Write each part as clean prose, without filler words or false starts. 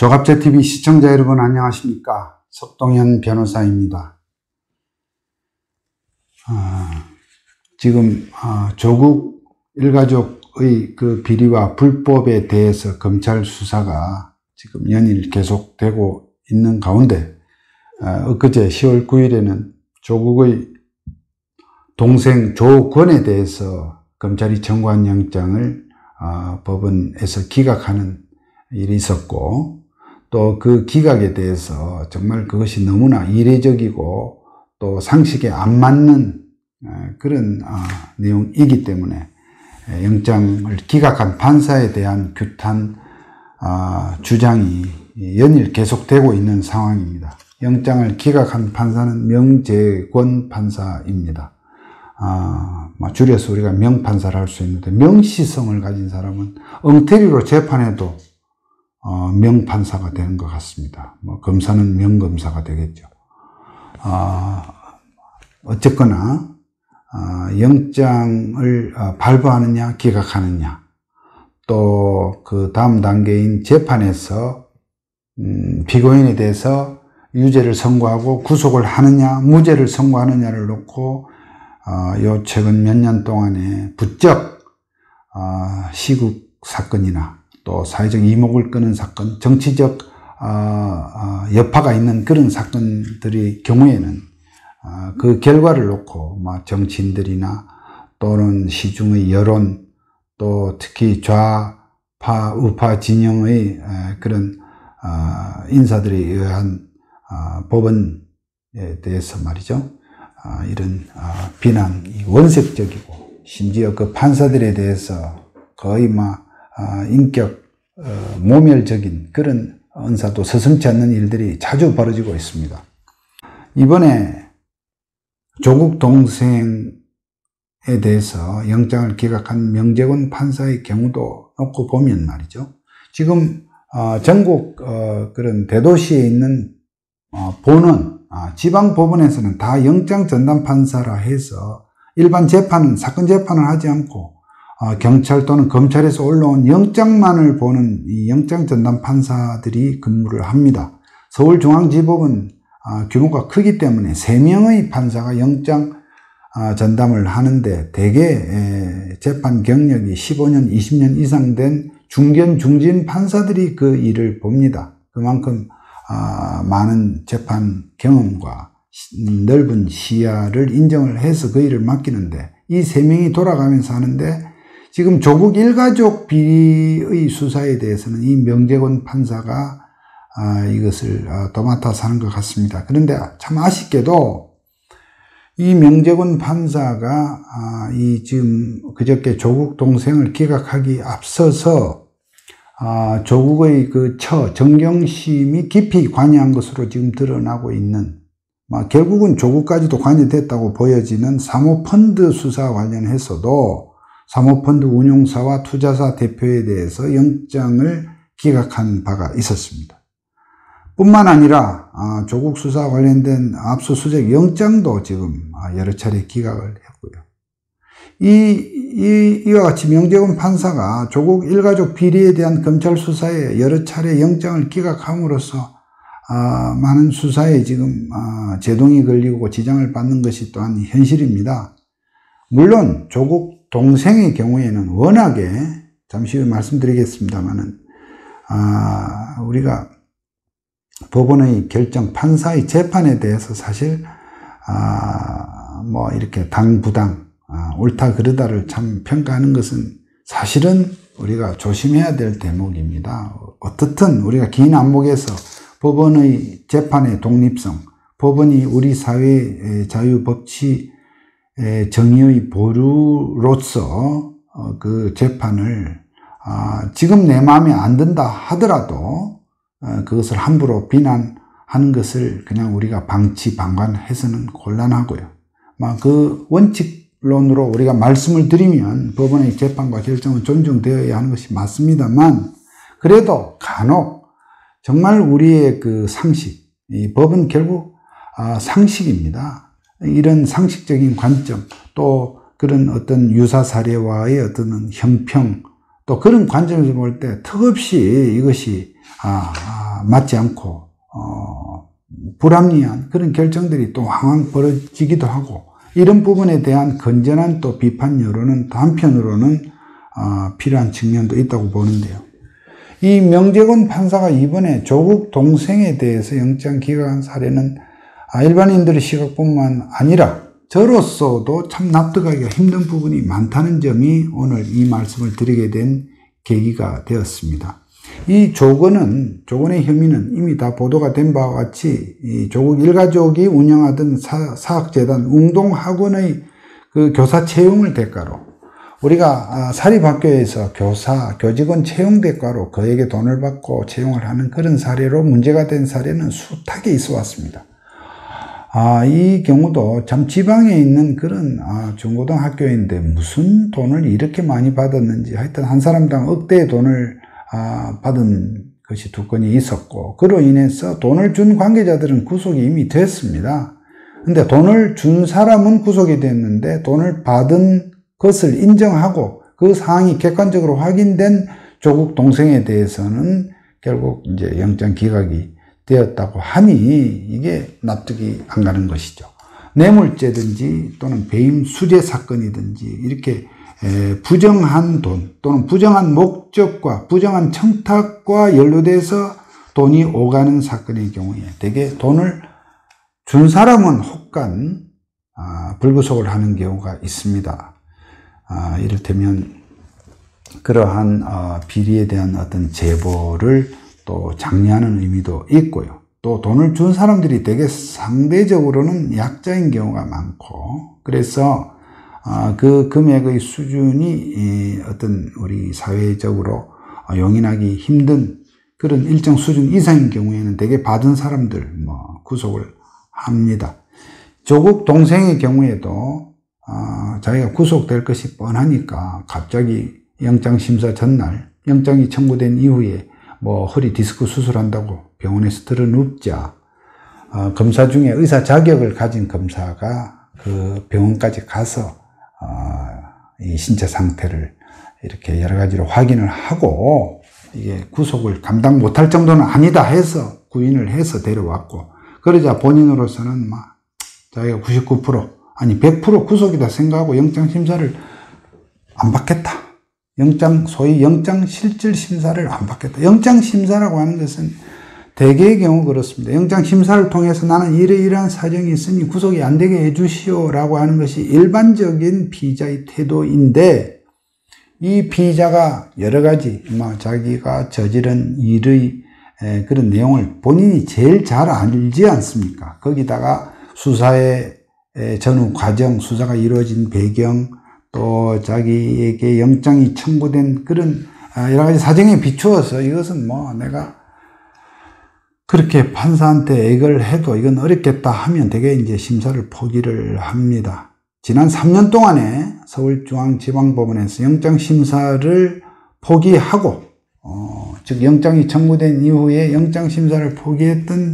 조갑제TV 시청자 여러분 안녕하십니까? 석동현 변호사입니다. 지금 조국 일가족의 그 비리와 불법에 대해서 검찰 수사가 지금 연일 계속되고 있는 가운데 엊그제 10월 9일에는 조국의 동생 조권에 대해서 검찰이 청구한 영장을 법원에서 기각하는 일이 있었고, 또 그 기각에 대해서 정말 그것이 너무나 이례적이고 또 상식에 안 맞는 그런 내용이기 때문에 영장을 기각한 판사에 대한 규탄 주장이 연일 계속되고 있는 상황입니다. 영장을 기각한 판사는 명재권 판사입니다. 줄여서 우리가 명판사를 할 수 있는데, 명시성을 가진 사람은 엉터리로 재판해도 명판사가 되는 것 같습니다. 검사는 명검사가 되겠죠. 어쨌거나 영장을 발부하느냐 기각하느냐, 또 그 다음 단계인 재판에서 피고인에 대해서 유죄를 선고하고 구속을 하느냐 무죄를 선고하느냐를 놓고 요 최근 몇 년 동안에 부쩍 시국 사건이나 또 사회적 이목을 끄는 사건, 정치적 여파가 있는 그런 사건들의 경우에는 그 결과를 놓고 정치인들이나 또는 시중의 여론, 또 특히 좌파 우파 진영의 그런 인사들에 의한 법원에 대해서 말이죠, 이런 비난이 원색적이고, 심지어 그 판사들에 대해서 거의 인격 모멸적인 그런 언사도 서슴지 않는 일들이 자주 벌어지고 있습니다. 이번에 조국 동생에 대해서 영장을 기각한 명재권 판사의 경우도 놓고 보면 말이죠, 지금 전국 그런 대도시에 있는 본원, 지방 법원에서는 다 영장 전담 판사라 해서 일반 재판은, 사건 재판을 하지 않고 경찰 또는 검찰에서 올라온 영장만을 보는 이 영장 전담 판사들이 근무를 합니다. 서울중앙지법은 규모가 크기 때문에 3명의 판사가 영장 전담을 하는데, 대개 재판 경력이 15년, 20년 이상 된 중견, 중진 판사들이 그 일을 봅니다. 그만큼 많은 재판 경험과 넓은 시야를 인정을 해서 그 일을 맡기는데, 이 3명이 돌아가면서 하는데, 지금 조국 일가족 비리의 수사에 대해서는 이 명재권 판사가 이것을 도맡아서 하는 것 같습니다. 그런데 참 아쉽게도 이 명재권 판사가 지금 그저께 조국 동생을 기각하기 앞서서 조국의 그 정경심이 깊이 관여한 것으로 지금 드러나고 있는, 결국은 조국까지도 관여됐다고 보여지는 사모펀드 수사와 관련해서도 사모펀드 운용사와 투자사 대표에 대해서 영장을 기각한 바가 있었습니다. 뿐만 아니라 조국 수사와 관련된 압수수색 영장도 지금 여러 차례 기각을 했고요. 이와 같이 명재권 판사가 조국 일가족 비리에 대한 검찰 수사에 여러 차례 영장을 기각함으로써 많은 수사에 지금 제동이 걸리고 지장을 받는 것이 또한 현실입니다. 물론 조국 동생의 경우에는 워낙에, 잠시 후에 말씀드리겠습니다만은, 우리가 법원의 결정, 판사의 재판에 대해서 사실 이렇게 당부당 옳다 그르다를 참 평가하는 것은 사실은 우리가 조심해야 될 대목입니다. 어떻든 우리가 긴 안목에서 법원의 재판의 독립성, 법원이 우리 사회의 자유 법치 정의의 보루로서 그 재판을 지금 내 마음에 안 든다 하더라도 그것을 함부로 비난하는 것을 그냥 우리가 방치방관해서는 곤란하고요. 그 원칙론으로 우리가 말씀을 드리면 법원의 재판과 결정은 존중되어야 하는 것이 맞습니다만, 그래도 간혹 정말 우리의 그 상식, 이 법은 결국 상식입니다. 이런 상식적인 관점, 또 그런 어떤 유사 사례와의 어떤 형평, 또 그런 관점에서 볼 때 턱없이 이것이 맞지 않고 불합리한 그런 결정들이 또 왕왕 벌어지기도 하고, 이런 부분에 대한 건전한 또 비판 여론은 또 한편으로는 필요한 측면도 있다고 보는데요. 이 명재권 판사가 이번에 조국 동생에 대해서 영장 기각한 사례는 일반인들의 시각뿐만 아니라 저로서도 참 납득하기가 힘든 부분이 많다는 점이 오늘 이 말씀을 드리게 된 계기가 되었습니다. 이 조건의 혐의는 이미 다 보도가 된 바와 같이 이 조국 일가족이 운영하던 사학재단 웅동학원의 그 교사 채용을 대가로, 우리가 사립학교에서 교직원 채용 대가로 그에게 돈을 받고 채용을 하는 그런 사례로 문제가 된 사례는 숱하게 있어 왔습니다. 이 경우도 참 지방에 있는 그런 중고등학교인데 무슨 돈을 이렇게 많이 받았는지, 하여튼 한 사람당 억대의 돈을 받은 것이 두 건이 있었고, 그로 인해서 돈을 준 관계자들은 구속이 이미 됐습니다. 근데 돈을 준 사람은 구속이 됐는데 돈을 받은 것을 인정하고 그 사항이 객관적으로 확인된 조국 동생에 대해서는 결국 이제 영장 기각이 되었다고 하니 이게 납득이 안 가는 것이죠. 뇌물죄든지 또는 배임 수재 사건이든지 이렇게 부정한 돈 또는 부정한 목적과 부정한 청탁과 연루돼서 돈이 오가는 사건의 경우에 대개 돈을 준 사람은 혹간 불구속을 하는 경우가 있습니다. 이를테면 그러한 비리에 대한 어떤 제보를 또 장려하는 의미도 있고요. 또 돈을 준 사람들이 되게 상대적으로는 약자인 경우가 많고, 그래서 그 금액의 수준이 어떤 우리 사회적으로 용인하기 힘든 그런 일정 수준 이상인 경우에는 되게 받은 사람들 구속을 합니다. 조국 동생의 경우에도 자기가 구속될 것이 뻔하니까 갑자기 영장심사 전날 영장이 청구된 이후에 허리 디스크 수술한다고 병원에서 들어눕자 검사 중에 의사 자격을 가진 검사가 그 병원까지 가서 이 신체 상태를 이렇게 여러 가지로 확인을 하고 이게 구속을 감당 못할 정도는 아니다 해서 구인을 해서 데려왔고, 그러자 본인으로서는 자기가 99% 아니 100% 구속이다 생각하고 영장 심사를 안 받겠다. 소위 영장 실질 심사를 안 받겠다. 영장 심사라고 하는 것은 대개의 경우 그렇습니다. 영장 심사를 통해서 나는 이러이러한 사정이 있으니 구속이 안 되게 해주시오라고 하는 것이 일반적인 피의자의 태도인데, 이 피의자가 여러 가지 자기가 저지른 일의 그런 내용을 본인이 제일 잘 알지 않습니까? 거기다가 수사의 전후 과정, 수사가 이루어진 배경, 또 자기에게 영장이 청구된 그런 여러 가지 사정에 비추어서 이것은 내가 그렇게 판사한테 얘기를 해도 이건 어렵겠다 하면 되게 이제 심사를 포기를 합니다. 지난 3년 동안에 서울중앙지방법원에서 영장심사를 포기하고, 즉 영장이 청구된 이후에 영장심사를 포기했던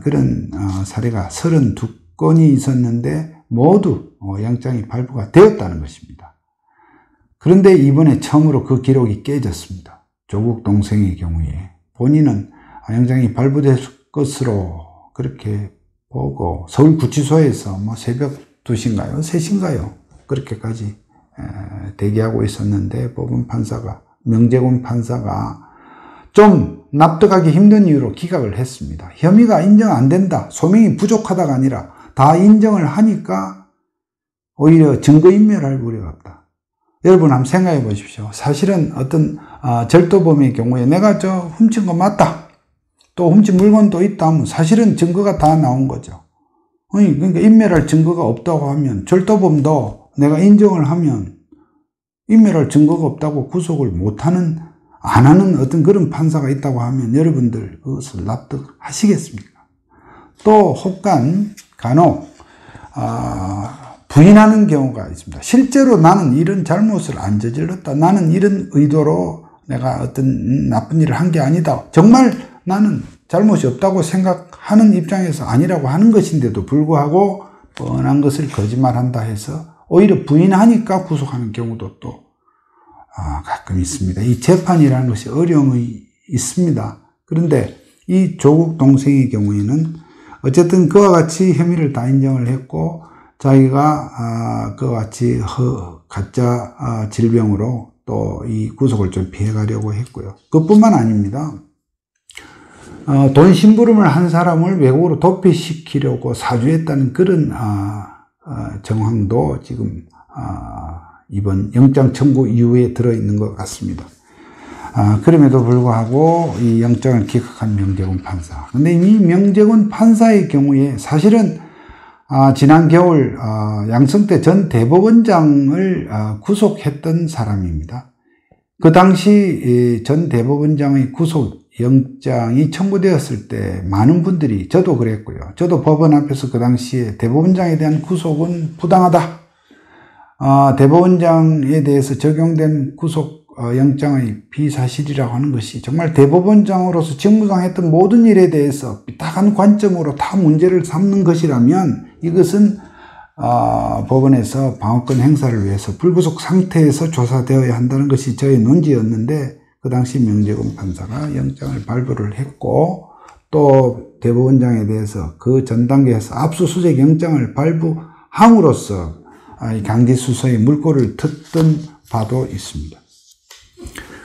그런 사례가 32건이 있었는데 모두 영장이 발부가 되었다는 것입니다. 그런데 이번에 처음으로 그 기록이 깨졌습니다. 조국 동생의 경우에 본인은 영장이 발부될 것으로 그렇게 보고 서울구치소에서 새벽 2시인가요? 3시인가요? 그렇게까지 대기하고 있었는데 법원 판사가, 명재권 판사가 좀 납득하기 힘든 이유로 기각을 했습니다. 혐의가 인정 안 된다, 소명이 부족하다가 아니라 다 인정을 하니까 오히려 증거인멸할 우려가 없다. 여러분 한번 생각해 보십시오. 사실은 어떤 절도범의 경우에 내가 훔친 거 맞다, 또 훔친 물건도 있다 하면 사실은 증거가 다 나온 거죠. 그러니까 인멸할 증거가 없다고 하면, 절도범도 내가 인정을 하면 인멸할 증거가 없다고 구속을 못하는, 안 하는 어떤 그런 판사가 있다고 하면 여러분들 그것을 납득하시겠습니까? 또 혹간 간혹 부인하는 경우가 있습니다. 실제로 나는 이런 잘못을 안 저질렀다, 나는 이런 의도로 내가 어떤 나쁜 일을 한 게 아니다, 정말 나는 잘못이 없다고 생각하는 입장에서 아니라고 하는 것인데도 불구하고 뻔한 것을 거짓말한다 해서 오히려 부인하니까 구속하는 경우도 또 가끔 있습니다. 이 재판이라는 것이 어려움이 있습니다. 그런데 이 조국 동생의 경우에는 어쨌든 그와 같이 혐의를 다 인정을 했고 자기가 그와 같이 가짜 질병으로 또 이 구속을 좀 피해가려고 했고요. 그뿐만 아닙니다. 돈 심부름을 한 사람을 외국으로 도피시키려고 사주했다는 그런 정황도 지금 이번 영장 청구 이후에 들어있는 것 같습니다. 그럼에도 불구하고 이 영장을 기각한 명재권 판사. 근데 이 명재권 판사의 경우에 사실은 지난 겨울 양승태 전 대법원장을 구속했던 사람입니다. 그 당시 전 대법원장의 구속영장이 청구되었을 때 많은 분들이, 저도 그랬고요. 저도 법원 앞에서 그 당시에 대법원장에 대한 구속은 부당하다. 대법원장에 대해서 적용된 구속영장의 비사실이라고 하는 것이 정말 대법원장으로서 직무상 했던 모든 일에 대해서 삐딱한 관점으로 다 문제를 삼는 것이라면 이것은 법원에서 방어권 행사를 위해서 불구속 상태에서 조사되어야 한다는 것이 저의 논지였는데 그 당시 명재권 판사가 영장을 발부를 했고 또 대법원장에 대해서 그 전 단계에서 압수수색 영장을 발부함으로써 강제수사의 물꼬를 텄던 바도 있습니다.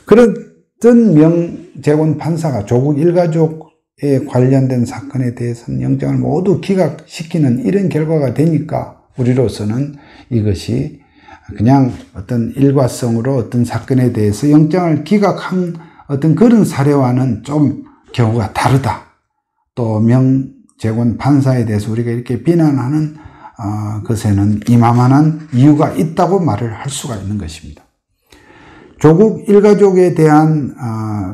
그랬던 명재권 판사가 조국 일가족에 관련된 사건에 대해서는 영장을 모두 기각시키는 이런 결과가 되니까 우리로서는 이것이 그냥 어떤 일과성으로 어떤 사건에 대해서 영장을 기각한 어떤 그런 사례와는 좀 경우가 다르다. 또 명재권 판사에 대해서 우리가 이렇게 비난하는 것에는 이만한 이유가 있다고 말을 할 수가 있는 것입니다. 조국 일가족에 대한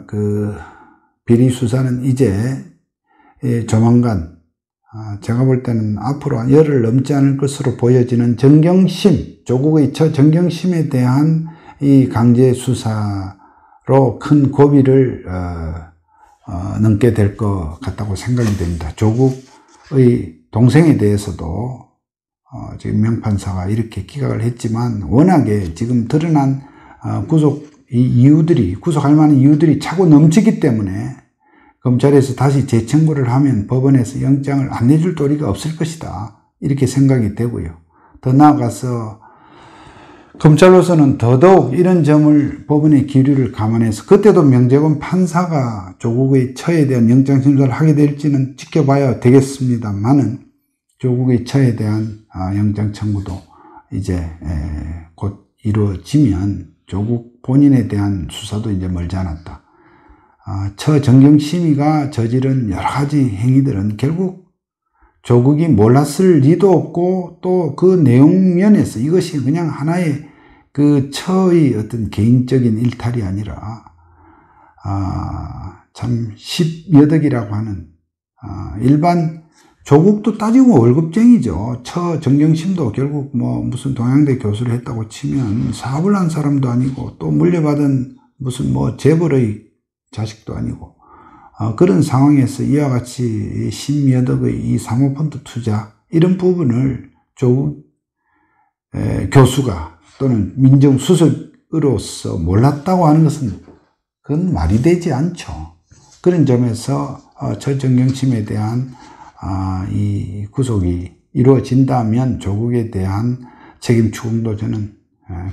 그 비리 수사는 이제 조만간 제가 볼 때는 앞으로 열흘 넘지 않을 것으로 보여지는 정경심, 조국의 정경심에 대한 이 강제 수사로 큰 고비를 넘게 될 것 같다고 생각이 됩니다. 조국의 동생에 대해서도 지금 명판사가 이렇게 기각을 했지만 워낙에 지금 드러난 구속할 만한 이유들이 차고 넘치기 때문에 검찰에서 다시 재청구를 하면 법원에서 영장을 안 내줄 도리가 없을 것이다. 이렇게 생각이 되고요. 더 나아가서 검찰로서는 더더욱 이런 점을 법원의 기류를 감안해서 그때도 명재권 판사가 조국의 처에 대한 영장 심사를 하게 될지는 지켜봐야 되겠습니다만은 조국의 처에 대한 영장 청구도 이제 곧 이루어지면 조국 본인에 대한 수사도 이제 멀지 않았다. 처 정경심이가 저지른 여러 가지 행위들은 결국 조국이 몰랐을 리도 없고 또 그 내용 면에서 이것이 그냥 하나의 그 처의 어떤 개인적인 일탈이 아니라 참 10여 덕이라고 하는 일반 조국도 따지고 월급쟁이죠. 처 정경심도 결국 뭐 무슨 동양대 교수를 했다고 치면 사업을 한 사람도 아니고 또 물려받은 무슨 뭐 재벌의 자식도 아니고 그런 상황에서 이와 같이 10여 덕의 이 사모펀드 투자 이런 부분을 조국 교수가 또는 민정수석으로서 몰랐다고 하는 것은 그건 말이 되지 않죠. 그런 점에서 처 정경심에 대한 이 구속이 이루어진다면 조국에 대한 책임 추궁도 저는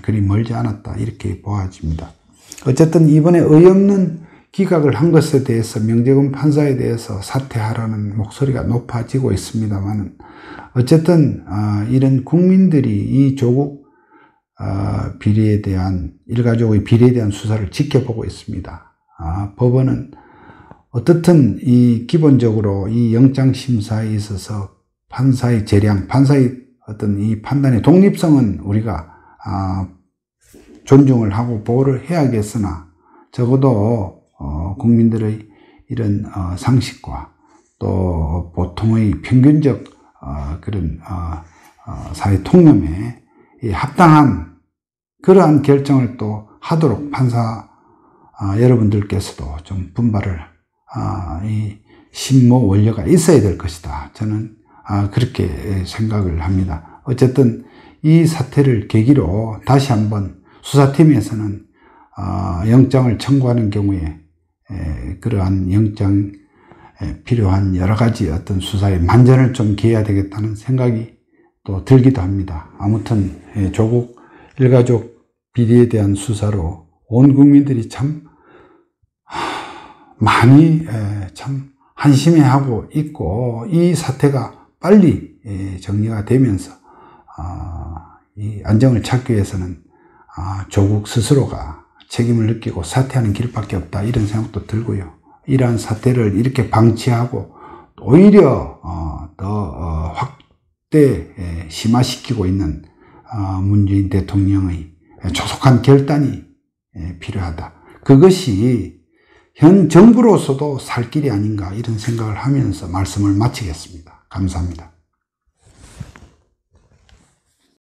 그리 멀지 않았다 이렇게 보아집니다. 어쨌든 이번에 어이없는 기각을 한 것에 대해서 명재권 판사에 대해서 사퇴하라는 목소리가 높아지고 있습니다만 어쨌든 이런 국민들이 이 조국 비리에 대한 일가족의 비리에 대한 수사를 지켜보고 있습니다. 법원은 어떻든 이 기본적으로 이 영장 심사에 있어서 판사의 재량, 판사의 어떤 이 판단의 독립성은 우리가 존중을 하고 보호를 해야겠으나 적어도 국민들의 이런 상식과 또 보통의 평균적 그런 사회 통념에 합당한 그러한 결정을 또 하도록 판사 여러분들께서도 좀 분발을 이 심모 원료가 있어야 될 것이다. 저는 그렇게 생각을 합니다. 어쨌든 이 사태를 계기로 다시 한번 수사팀에서는 영장을 청구하는 경우에 그러한 영장 필요한 여러 가지 어떤 수사에 만전을 좀 기해야 되겠다는 생각이 또 들기도 합니다. 아무튼 조국 일가족 비리에 대한 수사로 온 국민들이 참 많이 참 한심해하고 있고, 이 사태가 빨리 정리가 되면서 이 안정을 찾기 위해서는 조국 스스로가 책임을 느끼고 사퇴하는 길밖에 없다, 이런 생각도 들고요. 이러한 사태를 이렇게 방치하고 오히려 더 확대 심화시키고 있는 문재인 대통령의 조속한 결단이 필요하다. 그것이 현 정부로서도 살 길이 아닌가, 이런 생각을 하면서 말씀을 마치겠습니다. 감사합니다.